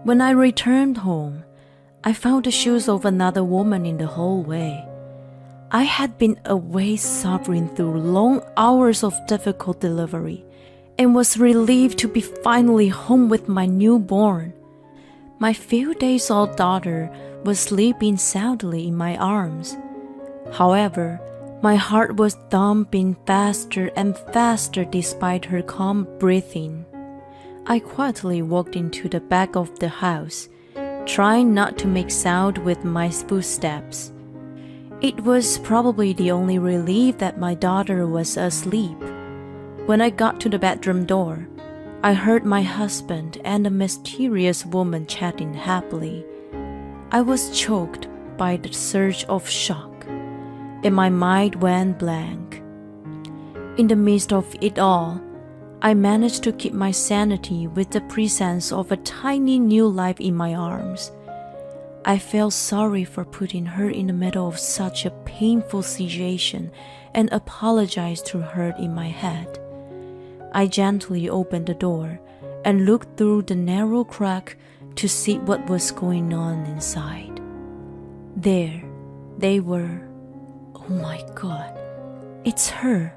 When I returned home, I found the shoes of another woman in the hallway. I had been away suffering through long hours of difficult delivery and was relieved to be finally home with my newborn. My few days old daughter was sleeping soundly in my arms. However, my heart was thumping faster and faster despite her calm breathing. I quietly walked into the back of the house, trying not to make sound with my footsteps. It was probably the only relief that my daughter was asleep. When I got to the bedroom door, I heard my husband and a mysterious woman chatting happily. I was choked by the surge of shock, and my mind went blank. In the midst of it all, I managed to keep my sanity with the presence of a tiny new life in my arms. I felt sorry for putting her in the middle of such a painful situation and apologized to her in my head. I gently opened the door and looked through the narrow crack to see what was going on inside. There they were. Oh my God, it's her.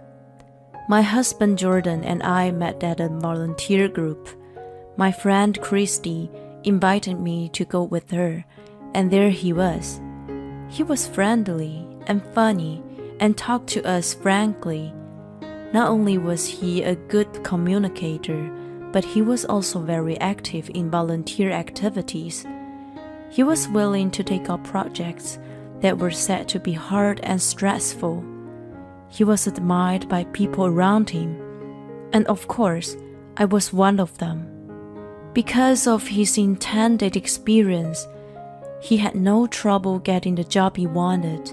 My husband Jordan and I met at a volunteer group. My friend Christy invited me to go with her, and there he was. He was friendly and funny and talked to us frankly. Not only was he a good communicator, but he was also very active in volunteer activities. He was willing to take up projects that were said to be hard and stressful. He was admired by people around him, and of course, I was one of them. Because of his intended experience, he had no trouble getting the job he wanted.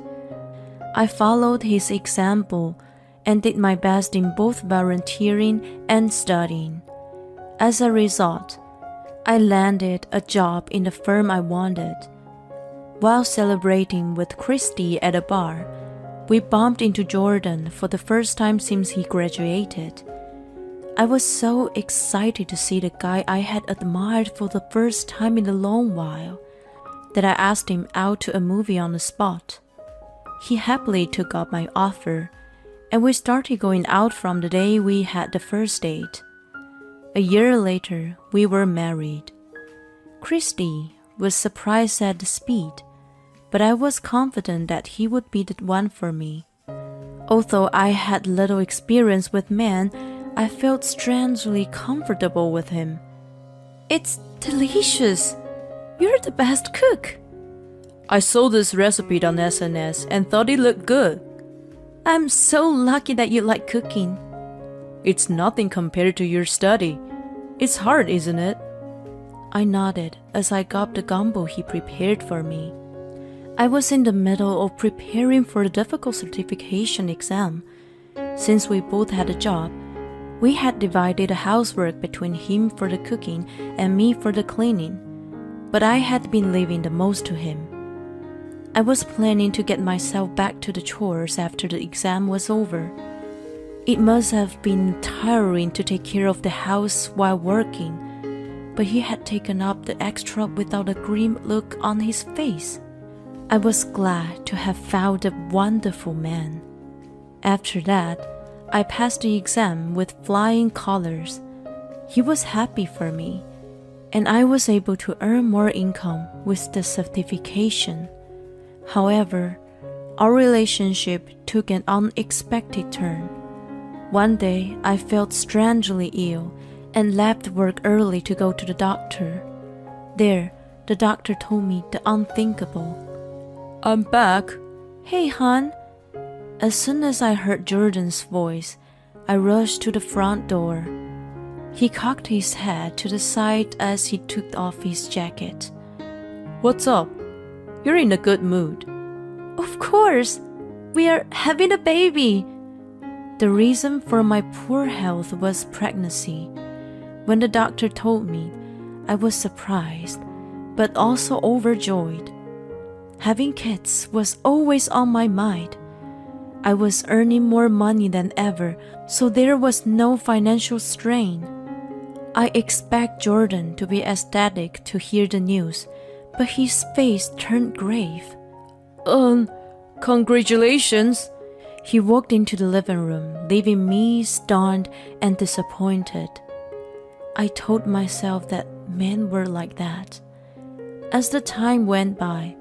I followed his example and did my best in both volunteering and studying. As a result, I landed a job in the firm I wanted. While celebrating with Christy at a bar, we bumped into Jordan for the first time since he graduated. I was so excited to see the guy I had admired for the first time in a long while that I asked him out to a movie on the spot. He happily took up my offer, and we started going out from the day we had the first date. A year later, we were married. Christy was surprised at the speed, but I was confident that he would be the one for me. Although I had little experience with men, I felt strangely comfortable with him. It's delicious. You're the best cook. I saw this recipe on SNS and thought it looked good. I'm so lucky that you like cooking. It's nothing compared to your study. It's hard, isn't it? I nodded as I gobbled the gumbo he prepared for me. I was in the middle of preparing for the difficult certification exam. Since we both had a job, we had divided the housework between him for the cooking and me for the cleaning, but I had been leaving the most to him. I was planning to get myself back to the chores after the exam was over. It must have been tiring to take care of the house while working, but he had taken up the extra without a grim look on his face. I was glad to have found a wonderful man. After that, I passed the exam with flying colors. He was happy for me, and I was able to earn more income with the certification. However, our relationship took an unexpected turn. One day, I felt strangely ill and left work early to go to the doctor. There, the doctor told me the unthinkable. I'm back. Hey, hon. As soon as I heard Jordan's voice, I rushed to the front door. He cocked his head to the side as he took off his jacket. What's up? You're in a good mood. Of course. We are having a baby. The reason for my poor health was pregnancy. When the doctor told me, I was surprised, but also overjoyed. Having kids was always on my mind. I was earning more money than ever, so there was no financial strain. I expect Jordan to be ecstatic to hear the news, but his face turned grave. Congratulations. He walked into the living room, leaving me stunned and disappointed. I told myself that men were like that. As the time went by,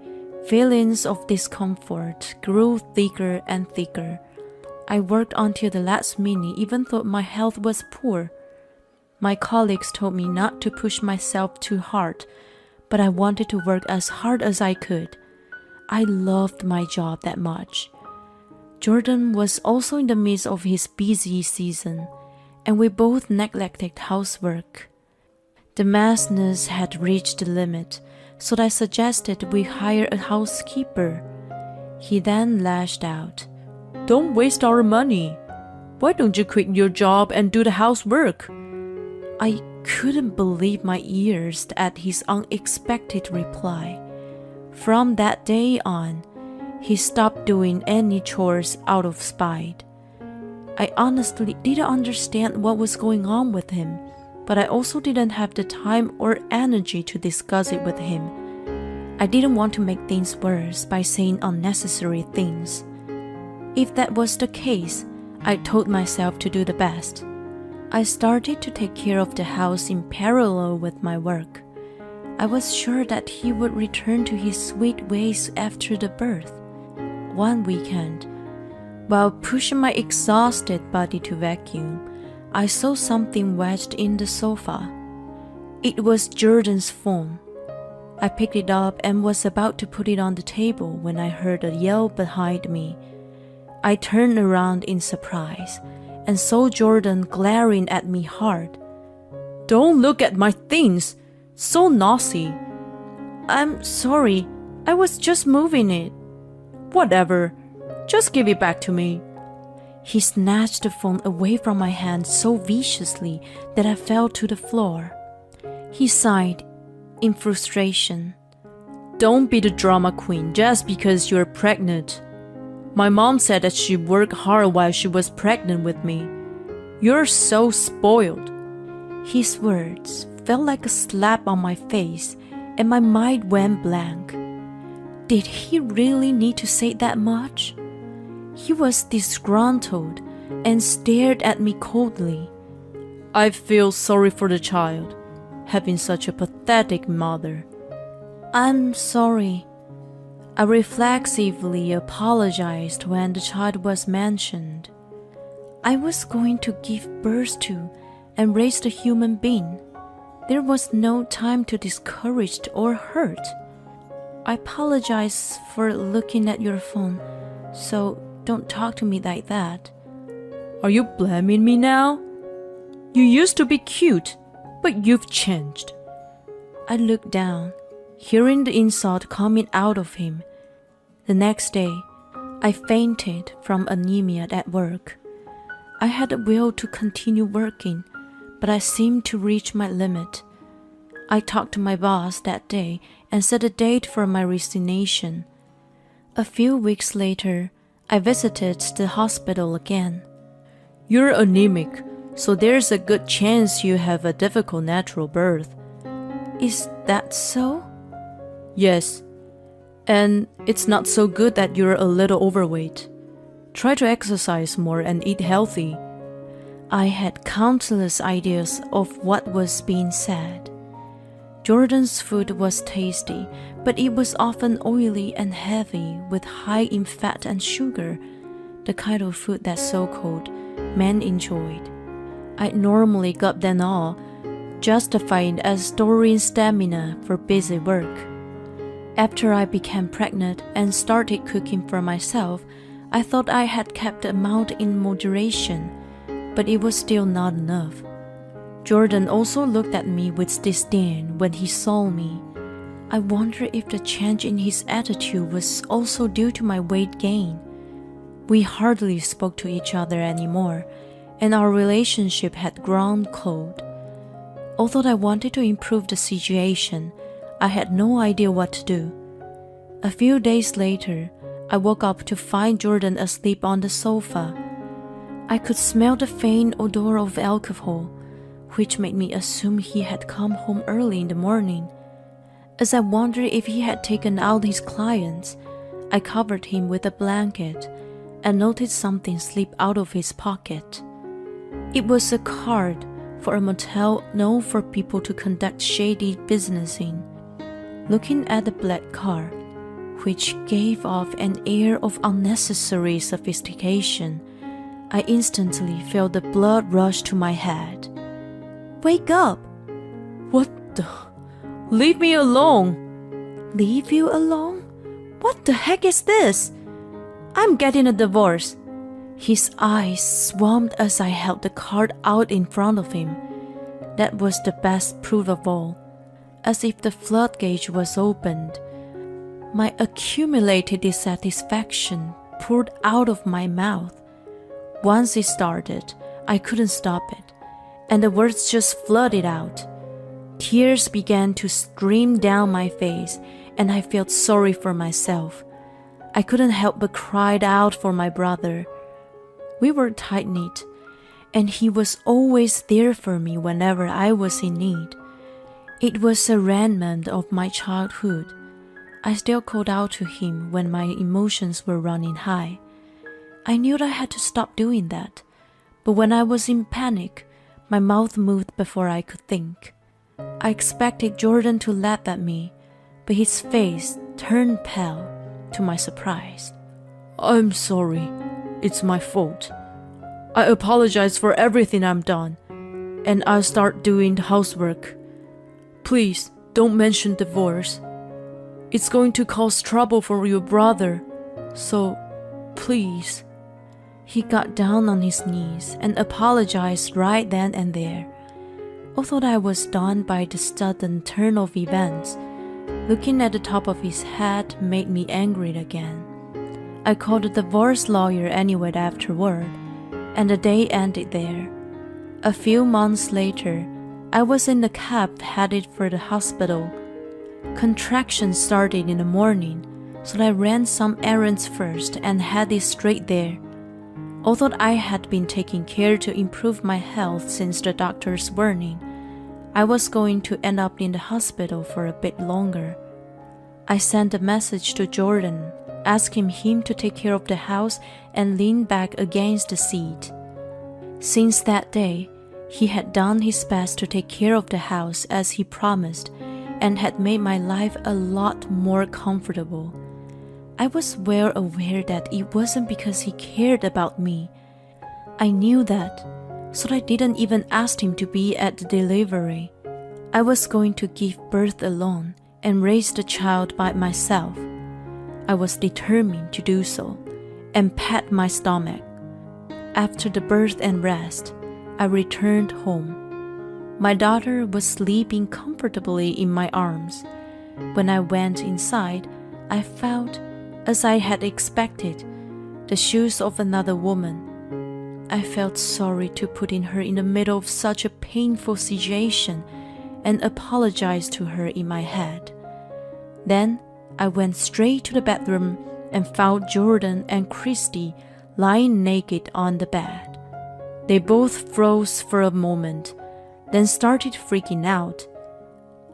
feelings of discomfort grew thicker and thicker. I worked until the last minute even though my health was poor. My colleagues told me not to push myself too hard, but I wanted to work as hard as I could. I loved my job that much. Jordan was also in the midst of his busy season, and we both neglected housework. The madness had reached the limit, so I suggested we hire a housekeeper. He then lashed out. Don't waste our money. Why don't you quit your job and do the housework? I couldn't believe my ears at his unexpected reply. From that day on, he stopped doing any chores out of spite. I honestly didn't understand what was going on with him, but I also didn't have the time or energy to discuss it with him. I didn't want to make things worse by saying unnecessary things. If that was the case, I told myself to do the best. I started to take care of the house in parallel with my work. I was sure that he would return to his sweet ways after the birth. One weekend, while pushing my exhausted body to vacuum, I saw something wedged in the sofa. It was Jordan's phone. I picked it up and was about to put it on the table when I heard a yell behind me. I turned around in surprise and saw Jordan glaring at me hard. Don't look at my things! So naughty! I'm sorry, I was just moving it. Whatever, just give it back to me. He snatched the phone away from my hand so viciously that I fell to the floor. He sighed in frustration. Don't be the drama queen just because you're pregnant. My mom said that she worked hard while she was pregnant with me. You're so spoiled. His words felt like a slap on my face, and my mind went blank. Did he really need to say that much? He was disgruntled and stared at me coldly. I feel sorry for the child, having such a pathetic mother. I'm sorry. I reflexively apologized when the child was mentioned. I was going to give birth to and raise a human being. There was no time to discourage or hurt. I apologize for looking at your phone, so don't talk to me like that. Are you blaming me now? You used to be cute, but you've changed. I looked down, hearing the insult coming out of him. The next day, I fainted from anemia at work. I had a will to continue working, but I seemed to reach my limit. I talked to my boss that day and set a date for my resignation. A few weeks later, I visited the hospital again. You're anemic, so there's a good chance you have a difficult natural birth. Is that so? Yes. And it's not so good that you're a little overweight. Try to exercise more and eat healthy. I had countless ideas of what was being said. Jordan's food was tasty, but it was often oily and heavy with high in fat and sugar, the kind of food that so-called men enjoyed. I normally got them all, justifying as storing stamina for busy work. After I became pregnant and started cooking for myself, I thought I had kept the amount in moderation, but it was still not enough. Jordan also looked at me with disdain when he saw me. I wonder if the change in his attitude was also due to my weight gain. We hardly spoke to each other anymore, and our relationship had grown cold. Although I wanted to improve the situation, I had no idea what to do. A few days later, I woke up to find Jordan asleep on the sofa. I could smell the faint odor of alcohol, which made me assume he had come home early in the morning. As I wondered if he had taken out his clients, I covered him with a blanket and noticed something slip out of his pocket. It was a card for a motel known for people to conduct shady business in. Looking at the black card, which gave off an air of unnecessary sophistication, I instantly felt the blood rush to my head. "Wake up!" What the? Leave me alone! "Leave you alone? What the heck is this? I'm getting a divorce." His eyes swarmed as I held the card out in front of him. That was the best proof of all. As if the floodgate was opened, my accumulated dissatisfaction poured out of my mouth. Once it started, I couldn't stop it, and the words just flooded out. Tears began to stream down my face, and I felt sorry for myself. I couldn't help but cry out for my brother. We were tight-knit, and he was always there for me whenever I was in need. It was a remnant of my childhood. I still called out to him when my emotions were running high. I knew I had to stop doing that, but when I was in panic, my mouth moved before I could think. I expected Jordan to laugh at me, but his face turned pale to my surprise. I'm sorry. It's my fault. I apologize for everything I've done, and I'll start doing the housework. Please, don't mention divorce. It's going to cause trouble for your brother, so please. He got down on his knees and apologized right then and there. Although I was stunned by the sudden turn of events, looking at the top of his head made me angry again. I called a divorce lawyer anyway afterward, and the day ended there. A few months later, I was in the cab headed for the hospital. Contractions started in the morning, so I ran some errands first and headed straight there. Although I had been taking care to improve my health since the doctor's warning, I was going to end up in the hospital for a bit longer. I sent a message to Jordan, asking him to take care of the house and lean back against the seat. Since that day, he had done his best to take care of the house as he promised, and had made my life a lot more comfortable. I was well aware that it wasn't because he cared about me. I knew that, so I didn't even ask him to be at the delivery. I was going to give birth alone and raise the child by myself. I was determined to do so, and pat my stomach. After the birth and rest, I returned home. My daughter was sleeping comfortably in my arms. When I went inside, I found, as I had expected, the shoes of another woman. I felt sorry to putting her in the middle of such a painful situation and apologized to her in my head. Then I went straight to the bedroom and found Jordan and Christy lying naked on the bed. They both froze for a moment, then started freaking out.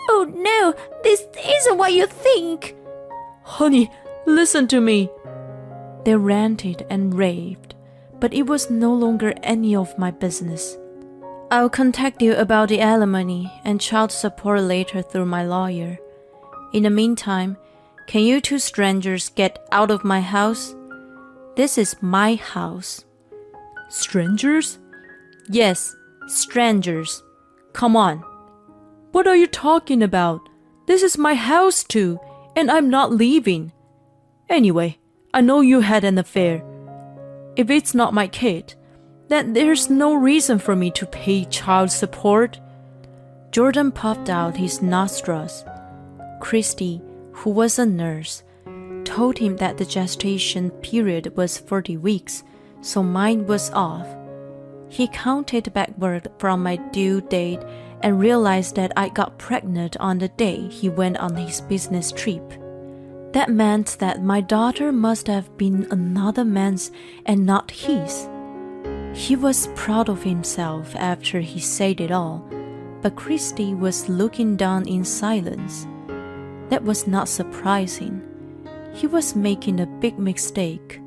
"Oh no, this isn't what you think!" Honey, listen to me! They ranted and raved, but it was no longer any of my business. I'll contact you about the alimony and child support later through my lawyer. In the meantime, can you two strangers get out of my house? This is my house. Strangers? Yes, strangers. Come on. What are you talking about? This is my house too, and I'm not leaving. Anyway, I know you had an affair. If it's not my kid, then there's no reason for me to pay child support. Jordan puffed out his nostrils. Christy, who was a nurse, told him that the gestation period was 40 weeks, so mine was off. He counted backward from my due date and realized that I got pregnant on the day he went on his business trip. That meant that my daughter must have been another man's and not his. He was proud of himself after he said it all, but Christy was looking down in silence. That was not surprising. He was making a big mistake.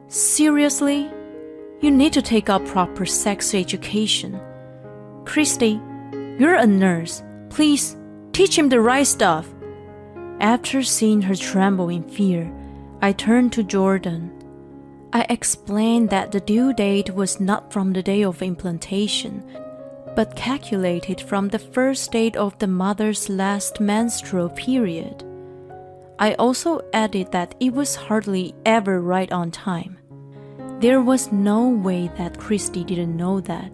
Seriously? You need to take up proper sex education. Christy, you're a nurse. Please, teach him the right stuff. After seeing her tremble in fear, I turned to Jordan. I explained that the due date was not from the day of implantation, but calculated from the first date of the mother's last menstrual period. I also added that it was hardly ever right on time. There was no way that Christy didn't know that.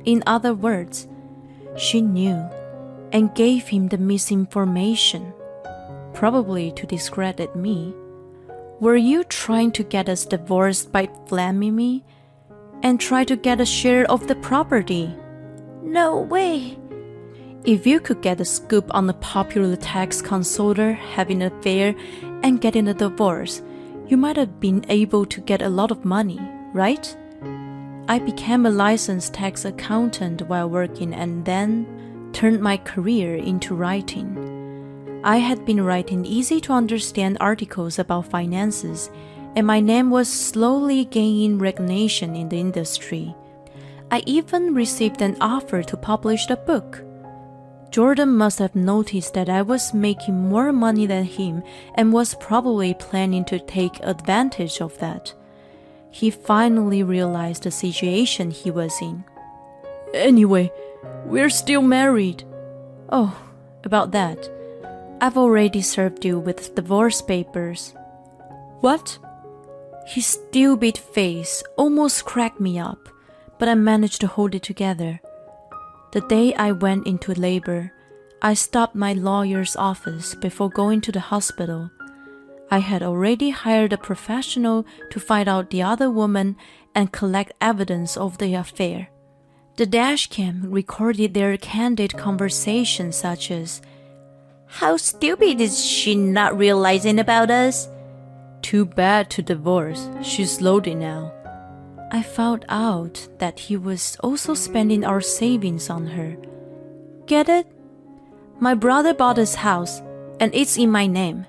In other words, she knew and gave him the misinformation, probably to discredit me. Were you trying to get us divorced by blaming me and try to get a share of the property? No way. If you could get a scoop on a popular tax consultant having an affair and getting a divorce, you might have been able to get a lot of money, right? I became a licensed tax accountant while working and then turned my career into writing. I had been writing easy-to-understand articles about finances, and my name was slowly gaining recognition in the industry. I even received an offer to publish the book. Jordan must have noticed that I was making more money than him and was probably planning to take advantage of that. He finally realized the situation he was in. Anyway, we're still married. Oh, about that. I've already served you with divorce papers. What? His stupid face almost cracked me up, but I managed to hold it together. The day I went into labor, I stopped my lawyer's office before going to the hospital. I had already hired a professional to find out the other woman and collect evidence of the affair. The dashcam recorded their candid conversations such as, How stupid is she not realizing about us? Too bad to divorce. She's loaded now. I found out that he was also spending our savings on her. Get it? My brother bought his house, and it's in my name.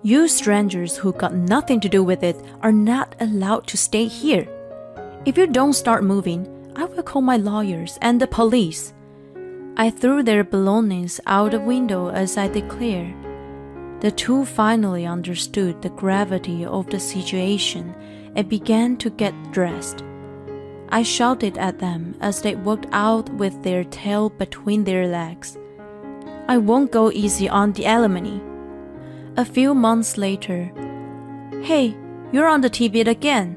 You strangers who got nothing to do with it are not allowed to stay here. If you don't start moving, I will call my lawyers and the police. I threw their belongings out the window as I declared. The two finally understood the gravity of the situation and began to get dressed. I shouted at them as they walked out with their tail between their legs. I won't go easy on the alimony. A few months later, Hey, you're on the TV again.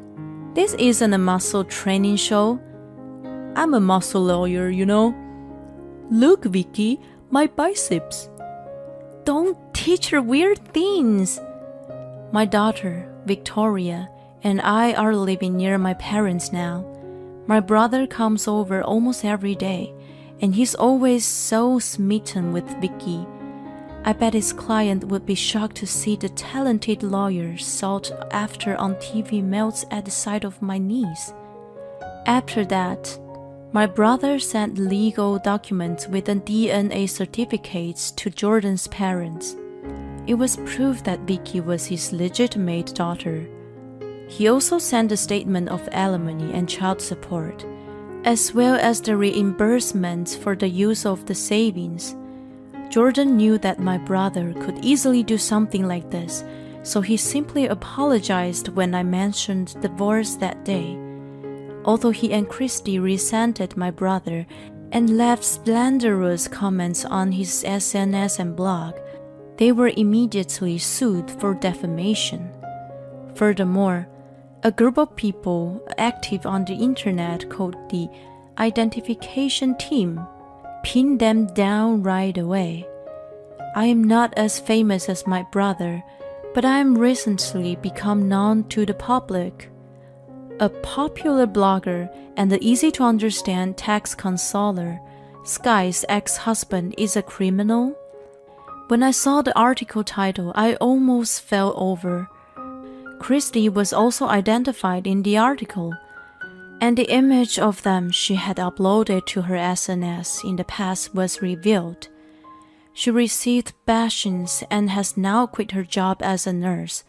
This isn't a muscle training show. I'm a muscle lawyer, you know. Look, Vicky, my biceps. Don't teach her weird things. My daughter, Victoria, and I are living near my parents now. My brother comes over almost every day, and he's always so smitten with Vicky. I bet his client would be shocked to see the talented lawyer sought after on TV melts at the sight of my niece. After that, my brother sent legal documents with the DNA certificates to Jordan's parents. It was proof that Vicky was his legitimate daughter. He also sent a statement of alimony and child support, as well as the reimbursements for the use of the savings. Jordan knew that my brother could easily do something like this, so he simply apologized when I mentioned divorce that day. Although he and Christy resented my brother and left slanderous comments on his SNS and blog, they were immediately sued for defamation. Furthermore, a group of people active on the internet called the Identification Team pinned them down right away. I am not as famous as my brother, but I am recently become known to the public. A popular blogger and the easy-to-understand tax consoler, Sky's ex-husband is a criminal? When I saw the article title, I almost fell over. Christy was also identified in the article. and the image of them she had uploaded to her SNS in the past was revealed. She received bashings and has now quit her job as a nurse.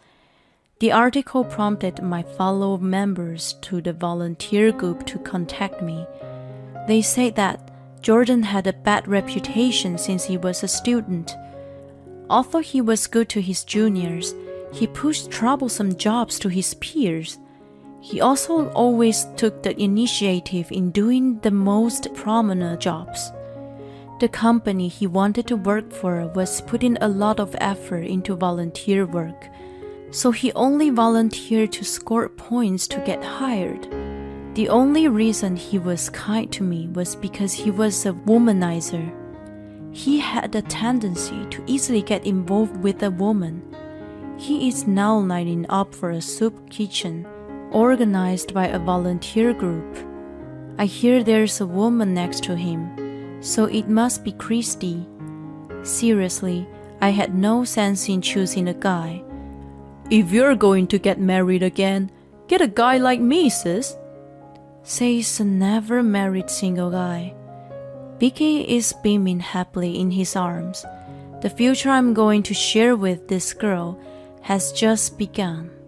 The article prompted my fellow members to the volunteer group to contact me. They said that Jordan had a bad reputation since he was a student. Although he was good to his juniors, he pushed troublesome jobs to his peers. He also always took the initiative in doing the most prominent jobs. The company he wanted to work for was putting a lot of effort into volunteer work, so he only volunteered to score points to get hired. The only reason he was kind to me was because he was a womanizer. He had a tendency to easily get involved with a woman. He is now lining up for a soup kitchen organized by a volunteer group. I hear there's a woman next to him, so it must be Christy. Seriously, I had no sense in choosing a guy. If you're going to get married again, get a guy like me, sis. Says a never married single guy. Vicky is beaming happily in his arms. The future I'm going to share with this girl has just begun.